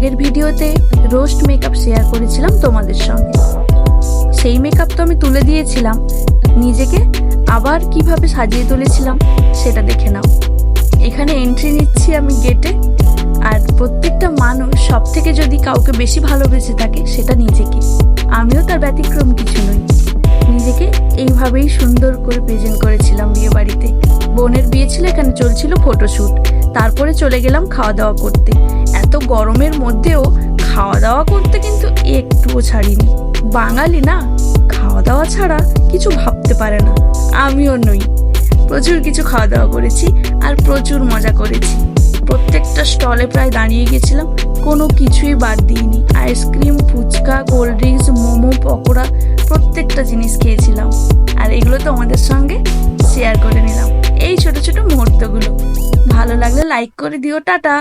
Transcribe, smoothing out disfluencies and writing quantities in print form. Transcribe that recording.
আগের ভিডিওতে roast makeup share করেছিলাম তোমাদের সঙ্গে। সেই মেকআপ তো আমি তুলে দিয়েছিলাম, নিজেকে আবার কিভাবে সাজিয়ে তুলেছিলাম সেটা দেখে নাও। এখানে এন্ট্রি নিচ্ছি আমি গেটে, আর প্রত্যেকটা মানুষ সব থেকে যদি কাউকে বেশি ভালোবেসে থাকে সেটা নিজেকে। আমিও তার ব্যতিক্রম কিছু নই। নিজেকে এইভাবেই সুন্দর করে প্রেজেন্ট করেছিলাম বিয়ে বাড়িতে। বোনের বিয়ে ছিল, এখানে চলছিল ফটোশ্যুট। তারপরে চলে গেলাম খাওয়া দাওয়া করতে। এত গরমের মধ্যেও খাওয়া দাওয়া করতে কিন্তু একটুও ছাড়িনি। বাঙালি না, খাওয়া দাওয়া ছাড়া কিছু ভাবতে পারে না। আমিও নই। প্রচুর কিছু খাওয়া দাওয়া করেছি আর প্রচুর মজা করেছি। প্রত্যেকটা স্টলে প্রায় দাঁড়িয়ে গেছিলাম, কোনো কিছুই বাদ দিইনি। Ice cream, phuchka, cold drinks, momo, pakora, প্রত্যেকটা জিনিস খেয়েছিলাম। আর এগুলো তো আমাদের সঙ্গে শেয়ার করে নিলাম। এই ছোট ছোট মুহূর্তগুলো ভালো লাগলে লাইক করে দিও। টাটা।